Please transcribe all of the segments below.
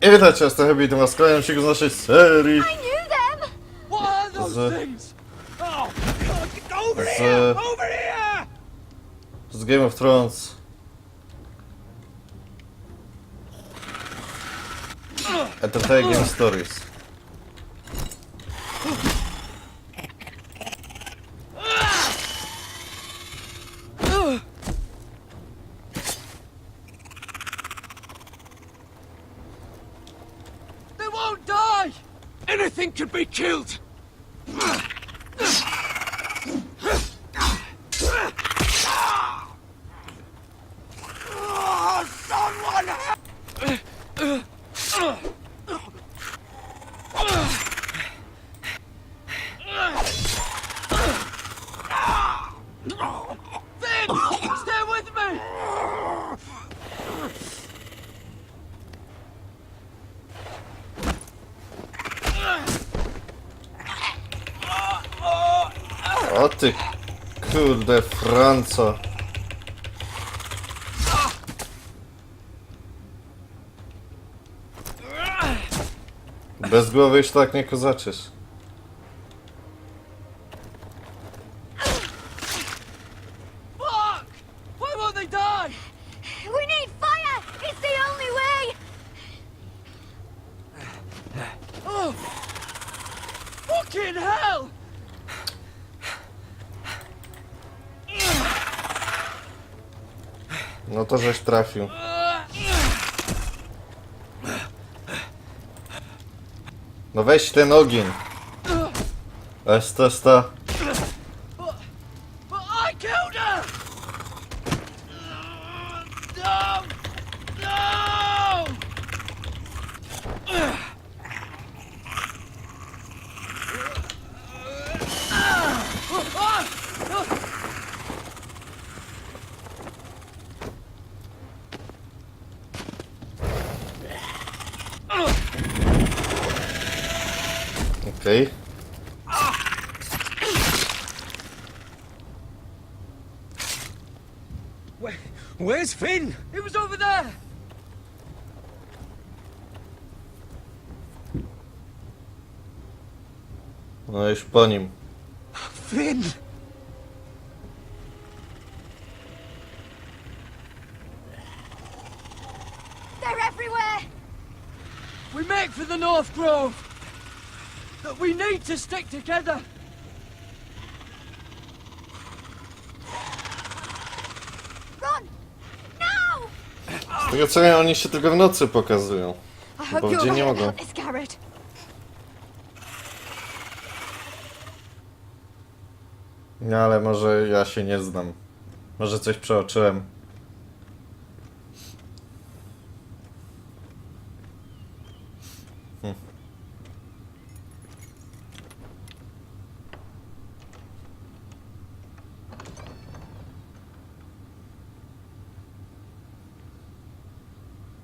I witajcie, jestem Hebi, to was kolejny odcinek z naszej serii z Game of Thrones. Telltale Stories. Anything could be killed! Someone Finn! Stay with me! O ty kurde Franco. Bez głowy już tak nie kozaczysz. Fuck! Why won't they die? We need fire! It's the only way! Oh! Fucking hell! No to żeś trafił. No weź ten ogień. Esta. But I killed her! No! No! Okej. Where's Finn? He was over there! No już po nim. Finn! They're everywhere! We make for the North Grove! But we need to stick together! Run! Now! Z tego co wiem, oni się tylko w nocy pokazują. I hope Bo w you're dzień nie right mogą. about this, Garrett. No ale może ja się nie znam. Może coś przeoczyłem.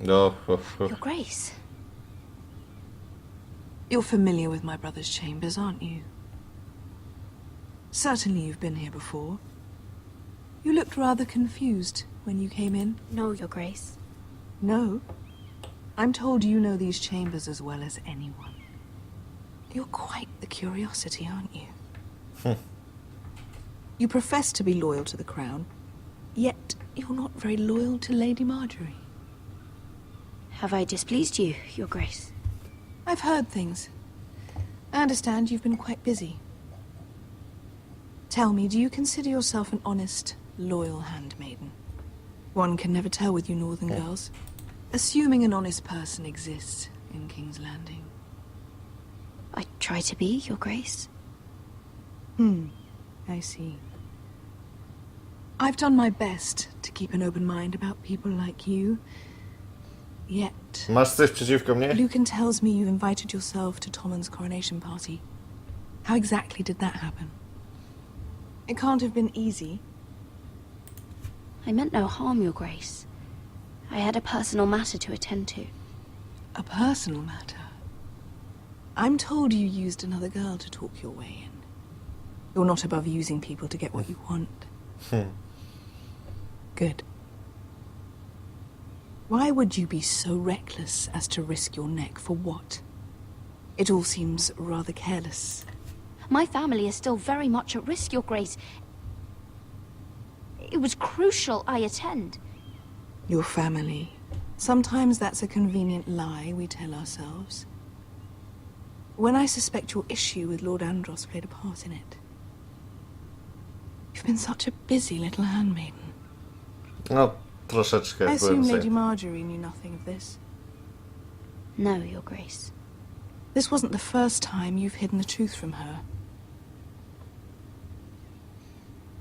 No, Your Grace. You're familiar with my brother's chambers, aren't you? Certainly you've been here before. You looked rather confused when you came in. No, Your Grace. No? I'm told you know these chambers as well as anyone. You're quite the curiosity, aren't you? You profess to be loyal to the crown, yet you're not very loyal to Lady Marjorie. Have I displeased you, Your Grace? I've heard things. I understand you've been quite busy. Tell me, do you consider yourself an honest, loyal handmaiden? One can never tell with you northern girls. Assuming an honest person exists in King's Landing. I try to be, Your Grace. I see. I've done my best to keep an open mind about people like you. Yet, Masz coś przeciwko mnie? Lucan tells me you invited yourself to Tommen's coronation party. How exactly did that happen? It can't have been easy. I meant no harm, Your Grace. I had a personal matter to attend to. A personal matter? I'm told you used another girl to talk your way in. You're not above using people to get what you want. Good. Why would you be so reckless as to risk your neck for what? It all seems rather careless. My family is still very much at risk, Your Grace. It was crucial I attend. Your family. Sometimes that's a convenient lie we tell ourselves. When I suspect your issue with Lord Andros played a part in it. You've been such a busy little handmaiden. No, troszeczkę I byłem assume Lady zajęty. Marjorie knew nothing of this. No, Your Grace. This wasn't the first time you've hidden the truth from her.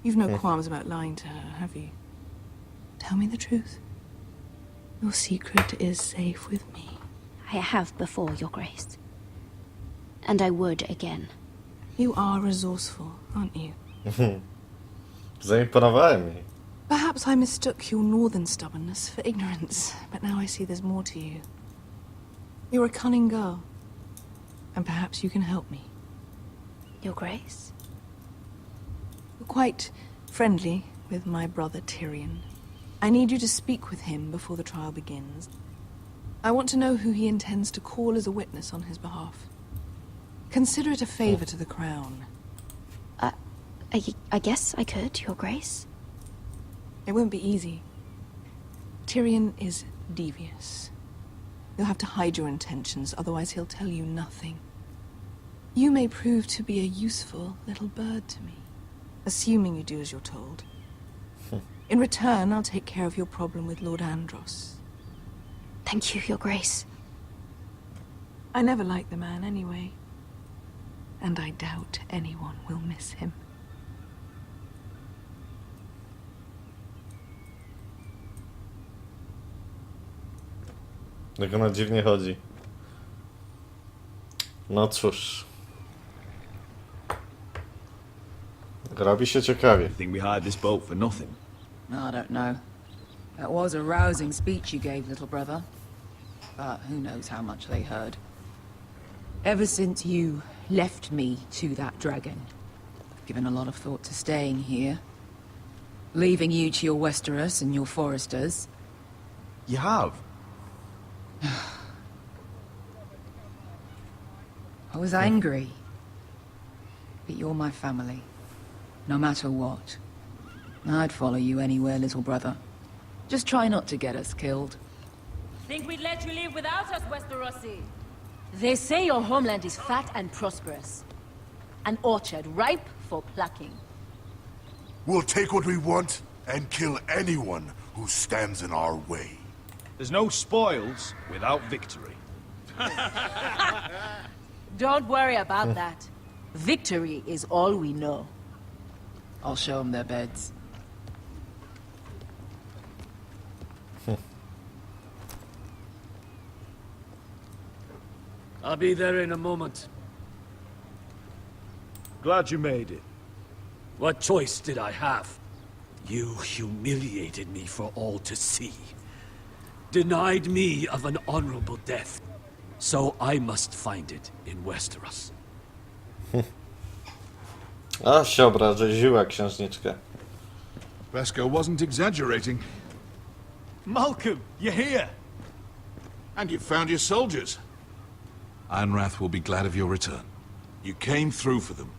You've no qualms about lying to her, have you? Tell me the truth. Your secret is safe with me. I have before, Your Grace. And I would again. You are resourceful, aren't you? Zaimponowałem mi. Perhaps I mistook your northern stubbornness for ignorance, but now I see there's more to you. You're a cunning girl, and perhaps you can help me. Your Grace? You're quite friendly with my brother Tyrion. I need you to speak with him before the trial begins. I want to know who he intends to call as a witness on his behalf. Consider it a favor to the crown. I guess I could, Your Grace. It won't be easy. Tyrion is devious. You'll have to hide your intentions, otherwise he'll tell you nothing. You may prove to be a useful little bird to me, assuming you do as you're told. In return, I'll take care of your problem with Lord Andros. Thank you, Your Grace. I never liked the man anyway. And I doubt anyone will miss him. Jak ona dziwnie chodzi. No cóż. Robi się ciekawie. You think we hired this boat for nothing? I don't know. That was a rousing speech you gave, little brother. But who knows how much they heard. Ever since you left me to that dragon, I've given a lot of thought to staying here. Leaving you to your Westeros and your Foresters. You have? I was angry. But you're my family. No matter what. I'd follow you anywhere, little brother. Just try not to get us killed. Think we'd let you live without us, Westerosi? They say your homeland is fat and prosperous. An orchard ripe for plucking. We'll take what we want and kill anyone who stands in our way. There's no spoils without victory. Don't worry about that. Victory is all we know. I'll show them their beds. I'll be there in a moment. Glad you made it. What choice did I have? You humiliated me for all to see. Denied me of an honorable death. So I must find it in Westeros. A się obraziła księżniczka. Beskar wasn't exaggerating. Malcolm, you're here! And you found your soldiers. Ironrath will be glad of your return. You came through for them.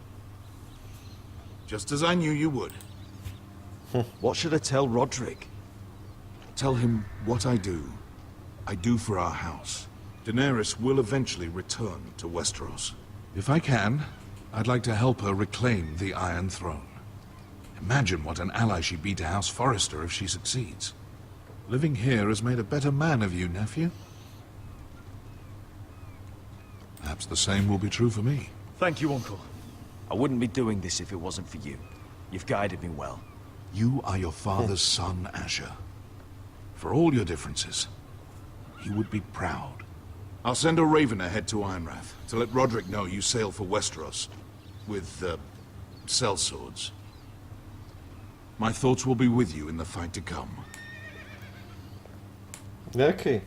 Just as I knew you would. What should I tell Roderick? Tell him what I do for our house. Daenerys will eventually return to Westeros. If I can, I'd like to help her reclaim the Iron Throne. Imagine what an ally she'd be to House Forrester if she succeeds. Living here has made a better man of you, nephew. Perhaps the same will be true for me. Thank you, Uncle. I wouldn't be doing this if it wasn't for you. You've guided me well. You are your father's son, Asher. For all your differences, he would be proud. I'll send a raven ahead to Ironrath to let Roderick know you sail for Westeros with, sellswords. My thoughts will be with you in the fight to come. Jaki?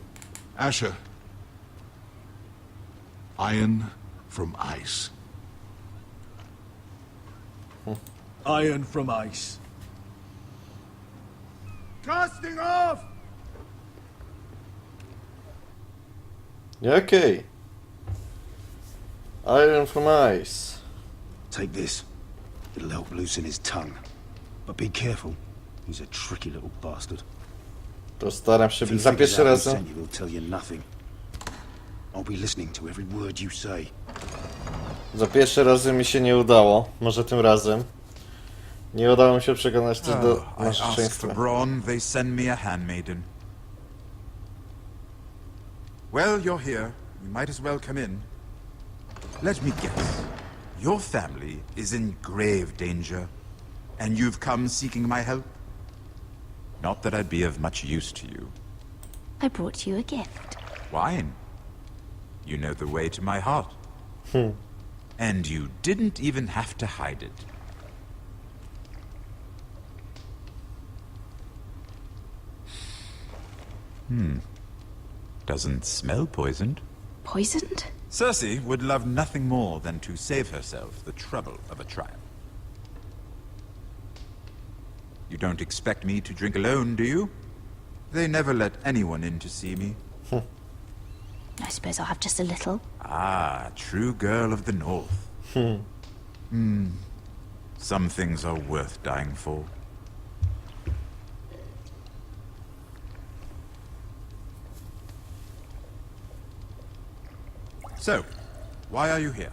Asher. Iron from ice. Iron from ice. Casting off! Okej. Iron from ice. Take this. It'll help loosen his tongue. But be careful. He's a tricky little bastard. Postaram się If he za figures pierwszy out who razem. sent you, he'll tell you nothing. I'll be listening to every word you say. Za pierwszy razem mi się nie udało. Może tym razem. Nie udało mi się przekonać też do I ask for narzeczeństwa. brawn, they send me a handmaiden. Well, you're here. You might as well come in. Let me guess. Your family is in grave danger, and you've come seeking my help? Not that I'd be of much use to you. I brought you a gift. Wine. You know the way to my heart. And you didn't even have to hide it. Doesn't smell poisoned. Poisoned? Cersei would love nothing more than to save herself the trouble of a trial. You don't expect me to drink alone, do you? They never let anyone in to see me. I suppose I'll have just a little. Ah, true girl of the north. Some things are worth dying for. So, why are you here?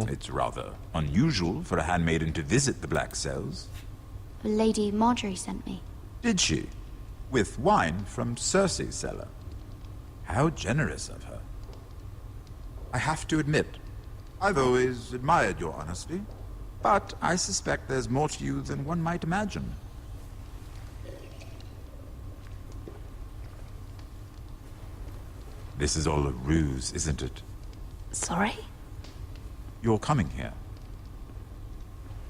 It's rather unusual for a handmaiden to visit the Black Cells. Lady Marjorie sent me. Did she? With wine from Cersei's cellar. How generous of her. I have to admit, I've always admired your honesty, but I suspect there's more to you than one might imagine. This is all a ruse, isn't it? Sorry? You're coming here.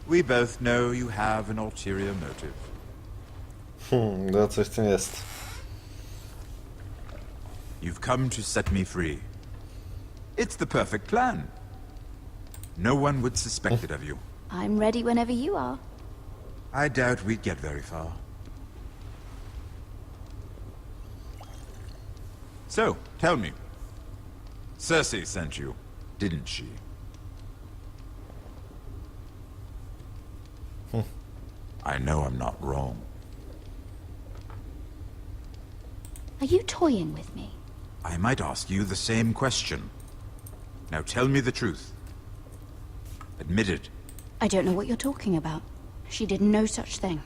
We both know you have an ulterior motive. No coś w tym jest. You've come to set me free. It's the perfect plan. No one would suspect it of you. I'm ready whenever you are. I doubt we'd get very far. So, tell me. Cersei sent you, didn't she? I know I'm not wrong. Are you toying with me? I might ask you the same question. Now tell me the truth. Admit it. I don't know what you're talking about. She did no such thing.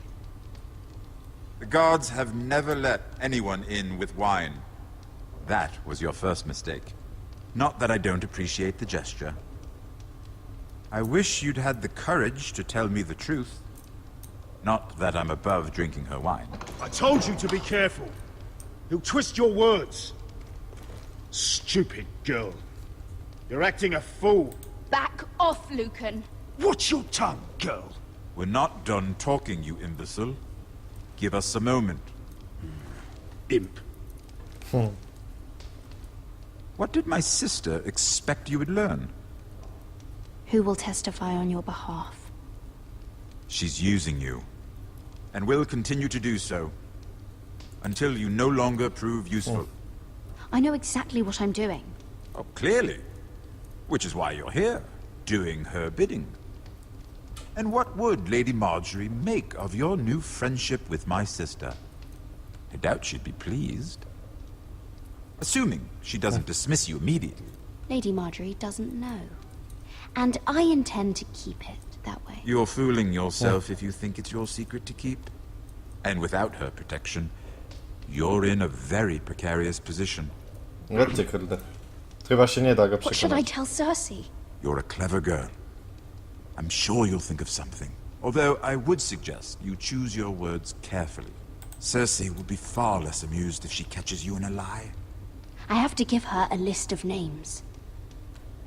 The guards have never let anyone in with wine. That was your first mistake. Not that I don't appreciate the gesture. I wish you'd had the courage to tell me the truth. Not that I'm above drinking her wine. I told you to be careful. He'll twist your words. Stupid girl. You're acting a fool. Back off, Lucan. Watch your tongue, girl. We're not done talking, you imbecile. Give us a moment. Imp. What did my sister expect you would learn? Who will testify on your behalf? She's using you, and will continue to do so, until you no longer prove useful. I know exactly what I'm doing. Oh, clearly. Which is why you're here, doing her bidding. And what would Lady Marjorie make of your new friendship with my sister? I doubt she'd be pleased. Assuming she doesn't dismiss you immediately. Lady Marjorie doesn't know. And I intend to keep it that way. You're fooling yourself if you think it's your secret to keep. And without her protection, you're in a very precarious position. No ty kurde. Chyba się nie da go What should I przekonać. tell Cersei? You're a clever girl. I'm sure you'll think of something. Although I would suggest you choose your words carefully. Cersei will be far less amused if she catches you in a lie. I have to give her a list of names.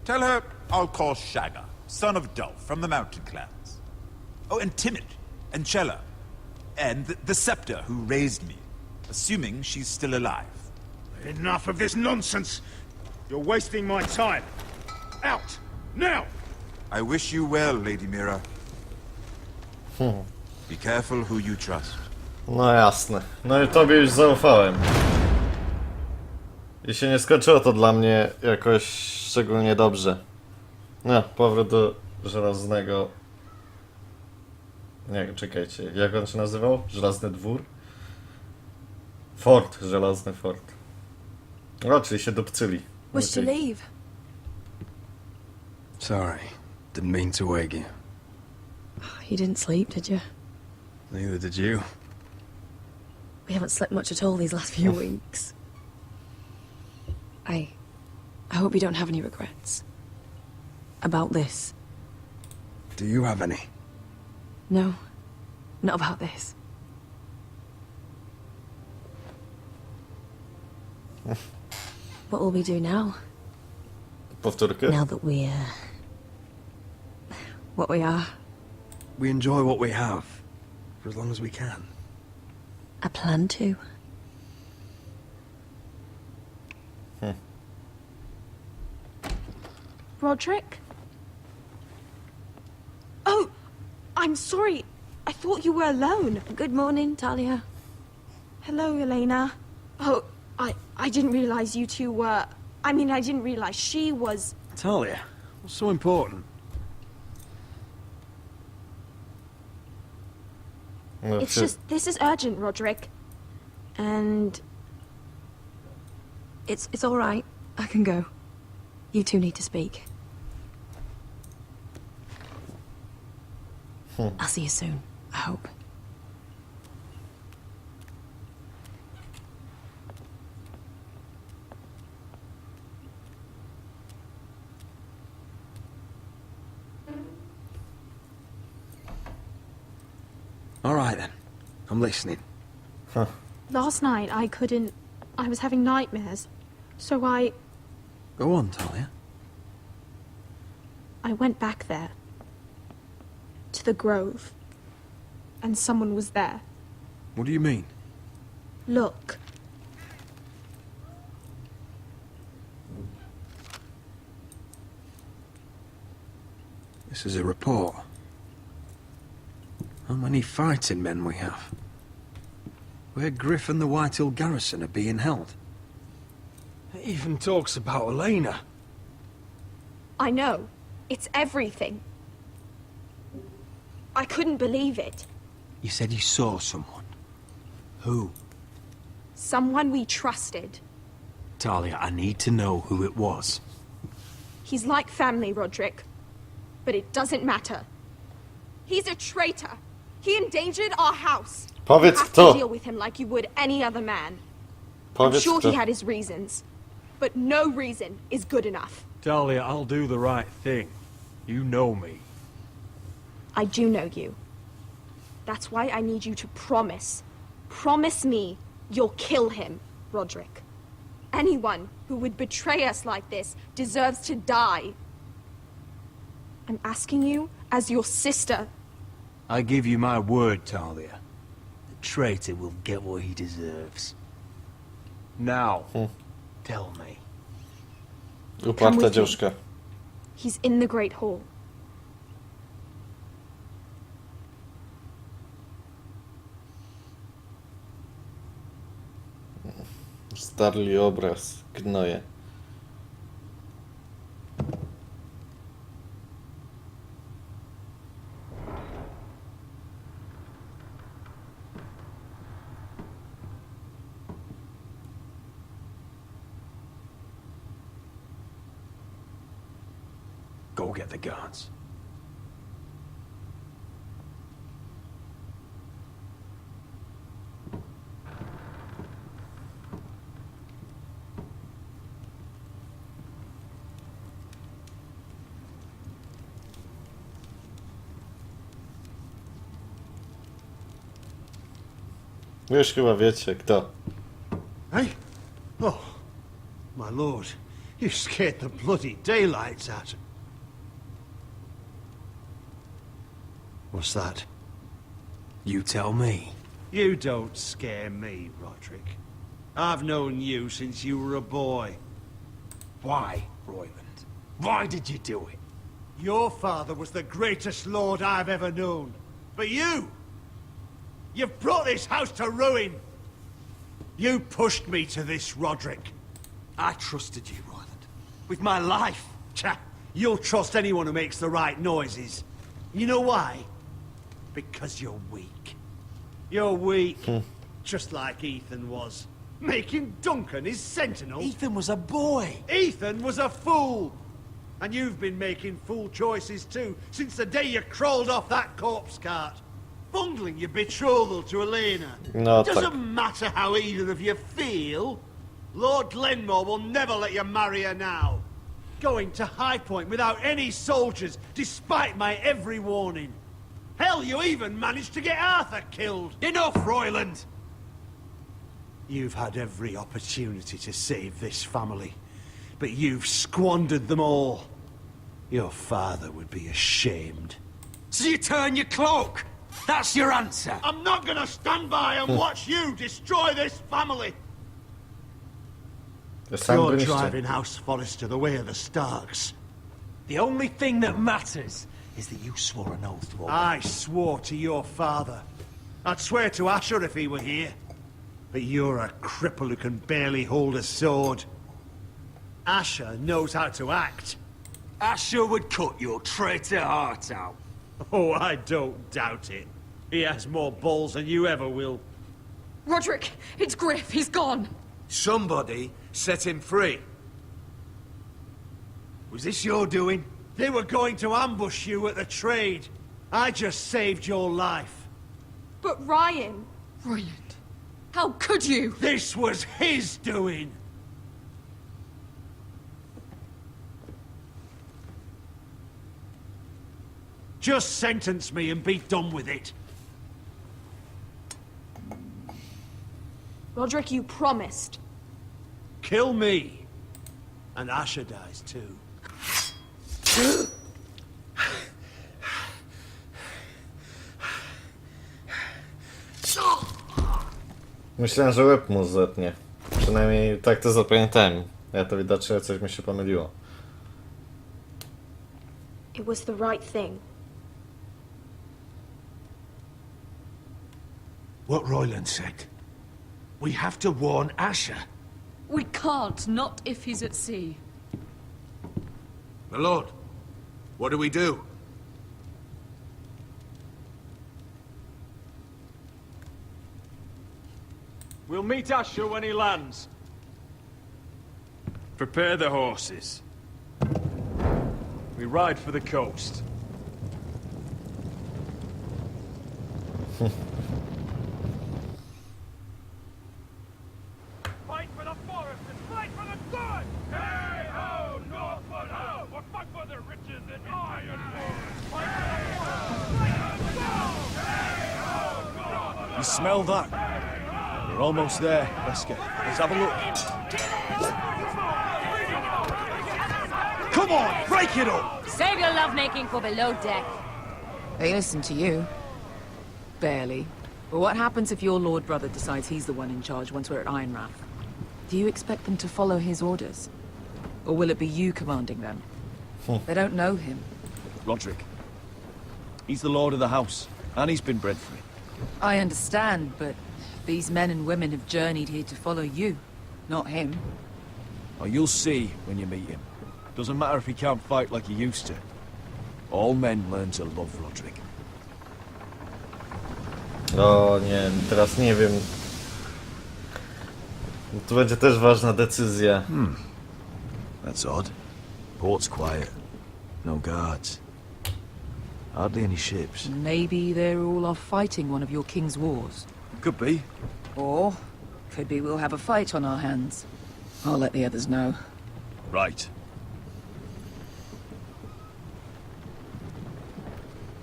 Tell her I'll call Shagga, son of Dolph, from the Mountain Clans. Oh, and Timid, and Chella, and the Scepter who raised me, assuming she's still alive. Enough of this nonsense. You're wasting my time. Out! Now! I wish you well, Lady Mira. Be careful who you trust. No jasne. No i tobie już zaufałem. I się nie skończyło to dla mnie jakoś szczególnie dobrze. No, powrót do żelaznego... Nie, czekajcie, jak on się nazywał? Żelazny dwór? Fort, żelazny fort. O, czyli się dopcyli. Was to Okej. leave? Sorry. Didn't mean to wake you. You didn't sleep, did you? Neither did you. We haven't slept much at all these last few weeks. I hope you don't have any regrets. About this. Do you have any? No, not about this. What will we do now? Powtórkę? Now that we're... what we are. We enjoy what we have, for as long as we can. I plan to. Roderick? Oh, I'm sorry. I thought you were alone. Good morning, Talia. Hello, Elena. Oh, I didn't realize you two were... I mean, I didn't realize she was... Talia, what's so important? No, It's just, this is urgent, Roderick. And... It's all right. I can go. You two need to speak. I'll see you soon, I hope. All right then. I'm listening. last night I couldn't... I was having nightmares. So I Go on, Talia. went back there. To the grove. And someone was there. What do you mean? Look. This is a report. How many fighting men we have? Where Griff and the Whitehill garrison are being held. It even talks about Elena. I know. It's everything. I couldn't believe it. You said you saw someone. Who? Someone we trusted. Talia, I need to know who it was. He's like family, Roderick. But it doesn't matter. He's a traitor. He endangered our house. Powiedz You have kto. to deal with him like you would any other man. I'm Powiedz sure kto. he had his reasons. But no reason is good enough. Talia, I'll do the right thing. You know me. I do know you. That's why I need you to promise. Promise me you'll kill him, Roderick. Anyone who would betray us like this deserves to die. I'm asking you as your sister. I give you my word, Talia. The traitor will get what he deserves. Now, tell me. Uparta with me. dziewczka. He's in the Great Hall. Starli obraz. Gnoje. Go get the guards. Już chyba wiecie kto. Hey? Oh, my lord. You scared the bloody daylights out of... What's that? You tell me. You don't scare me, Roderick. I've known you since you were a boy. Why, Royland? Why did you do it? Your father was the greatest lord I've ever known. But you've brought this house to ruin. You pushed me to this, Roderick. I trusted you, Royland. With my life. Cha! You'll trust anyone who makes the right noises. You know why? Because you're weak. You're weak. Just like Ethan was. Making Duncan his sentinel. Ethan was a boy. Ethan was a fool! And you've been making fool choices too, since the day you crawled off that corpse cart. Bungling your betrothal to Elena. No, Doesn't matter how either of you feel. Lord Glenmore will never let you marry her now. Going to High Point without any soldiers, despite my every warning. Hell, you even managed to get Arthur killed. Enough, Royland! You've had every opportunity to save this family, but you've squandered them all. Your father would be ashamed. So you turn your cloak? That's your answer? I'm not gonna stand by and watch you destroy this family! You're driving House Forrester the way of the Starks. The only thing that matters is that you swore an oath to obey. I swore to your father. I'd swear to Asher if he were here. But you're a cripple who can barely hold a sword. Asher knows how to act. Asher would cut your traitor heart out. Oh, I don't doubt it. He has more balls than you ever will. Roderick, it's Griff. He's gone. Somebody set him free. Was this your doing? They were going to ambush you at the trade. I just saved your life. But Ryan... Royland, how could you? This was his doing. Just sentence me and be done with it. Roderick, you promised. Kill me. And Asher dies too. Myślałem, że łeb mu zetnie. Przynajmniej tak to zapamiętałem. Ja to widocznie coś mi się pomyliło. It was the right thing. What Royland said. We have to warn Asher. We can't, not if he's at sea. My lord, what do we do? We'll meet Asher when he lands. Prepare the horses. We ride for the coast. Fight for the forest and fight for the good! Hey ho, Northwood ho! Or fight for the riches and iron Fight for the forest! Fight for the gold! Hey ho, Northwood! You smell that? We're almost there. Let's have a look. Come on, break it up! Save your lovemaking for below deck. They listen to you. Barely. But what happens if your lord brother decides he's the one in charge once we're at Ironrath? Do you expect them to follow his orders? Or will it be you commanding them? They don't know him. Roderick. He's the lord of the house, and he's been bred for it. I understand, but these men and women have journeyed here to follow you, not him. Oh, you'll see when you meet him. Doesn't matter if he can't fight like he used to. All men learn to love Roderick. O nie, teraz nie wiem. To będzie też ważna decyzja. That's odd. Port's quiet. No guards. Hardly any ships. Maybe they're all off fighting one of your king's wars. Could be. Or, could be we'll have a fight on our hands. I'll let the others know. Right.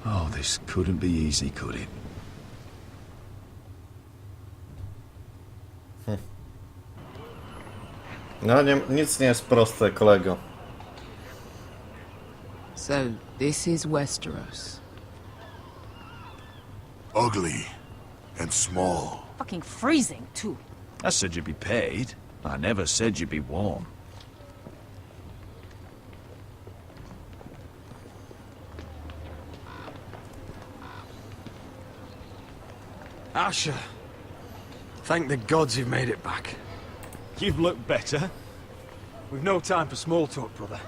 Oh, this couldn't be easy, could it? No, nic nie jest proste, kolego. So, this is Westeros. Ugly and small. Fucking freezing, too. I said you'd be paid. I never said you'd be warm. Asher. Thank the gods you've made it back. You've looked better. We've no time for small talk, brother.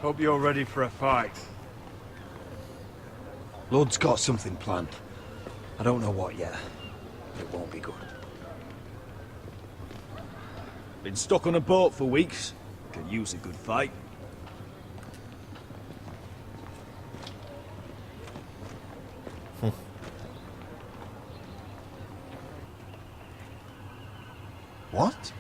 Hope you're ready for a fight. Lord's got something planned. I don't know what yet, but it won't be good. Been stuck on a boat for weeks. Could use a good fight. What?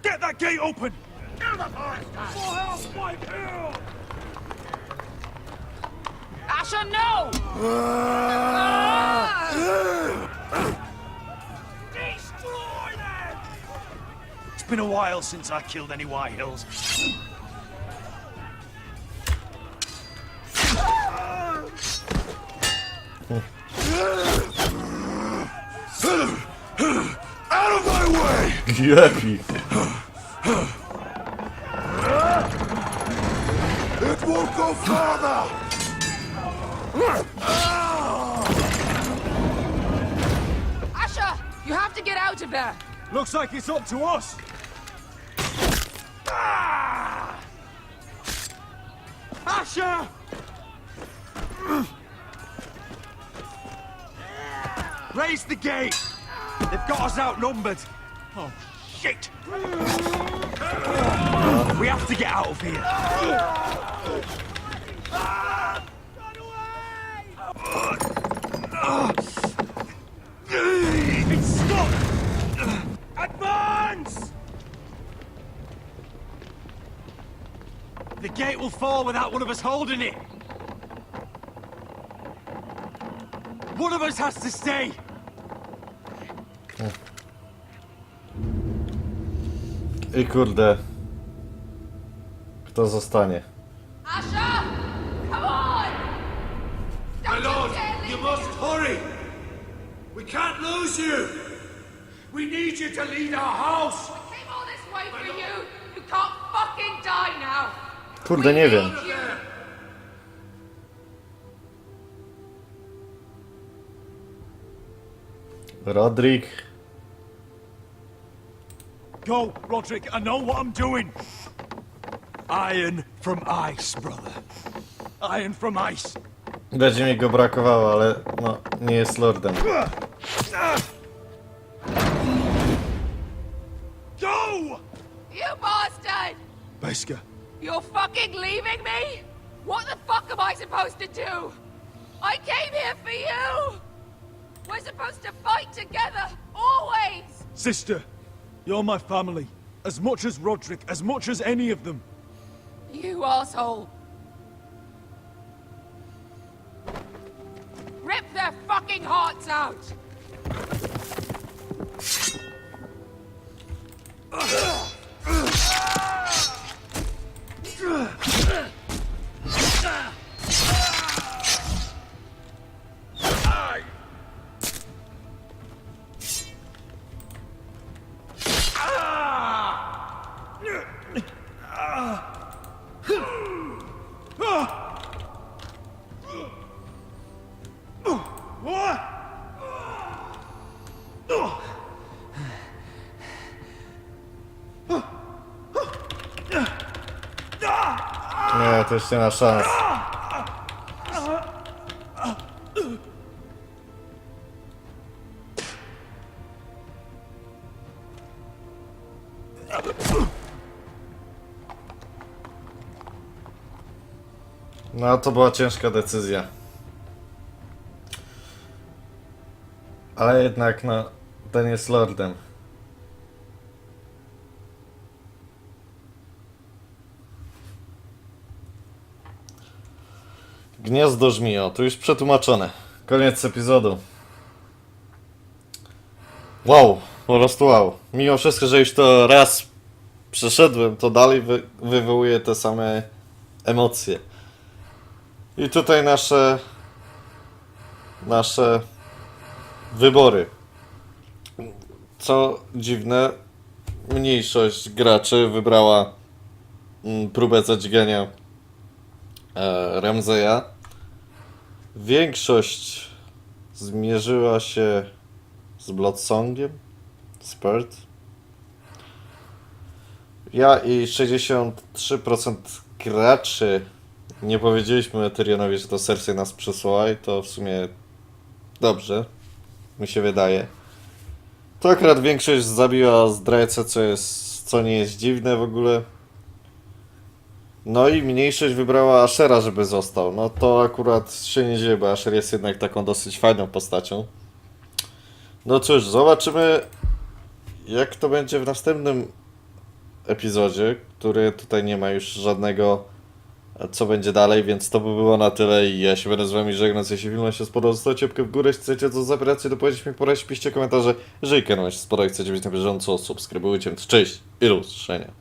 Get that gate open! Asher, no! Destroy them! It's been a while since I killed any White Hills. Out of my way! Jaki? It won't go farther! Asher, you have to get out of there. Looks like it's up to us. Asher! Raise the gate! They've got us outnumbered. Oh, shit! We have to get out of here. It's stuck! Advance! The gate will fall without one of us holding it. One of us has to stay. I kurde. Kto zostanie? Asher! Come on! My lord, you must hurry! We can't lose you! We need you to lead our house! We came all this way for you! You can't fucking die now! Kurde, nie wiem. Rodrik. Go, Roderick, I know what I'm doing. Iron from ice, brother. Iron from ice. Będzie mi go brakowało, ale no, nie jest lordem. Go! You bastard! Beskar. You're fucking leaving me? What the fuck am I supposed to do? I came here for you! We're supposed to fight together, always! Sister, you're my family. As much as Roderick, as much as any of them. You asshole! Rip their fucking hearts out! Nie, to już nie ma szans. No, to była ciężka decyzja. Ale jednak, no, ten jest lordem. Gniazdo żmio, to już przetłumaczone. Koniec epizodu. Wow, po prostu wow. Mimo wszystko, że już to raz przeszedłem, to dalej wywołuje te same emocje. I tutaj nasze wybory. Co dziwne, mniejszość graczy wybrała próbę zadźgania Ramseya, Większość zmierzyła się z Bloodsongiem, Spurt. Ja i 63% graczy nie powiedzieliśmy Tyrionowi, że to Cersei nas przesłała i to w sumie dobrze, mi się wydaje. To akurat większość zabiła Zdrajcę, co nie jest dziwne w ogóle. No i mniejszość wybrała Ashera, żeby został. No to akurat się nie dzieje, bo Asher jest jednak taką dosyć fajną postacią. No cóż, zobaczymy jak to będzie w następnym epizodzie, który tutaj nie ma już żadnego co będzie dalej, więc to by było na tyle i ja się będę z wami żegnać. Jeśli film się spodobał, zostawcie łapkę w górę, jeśli chcecie to zabrać, dopowiedzieć mi porać, piszcie komentarze, jeżeli kanał się spodobał, chcecie być na bieżąco, subskrybujcie, cześć i do usłyszenia.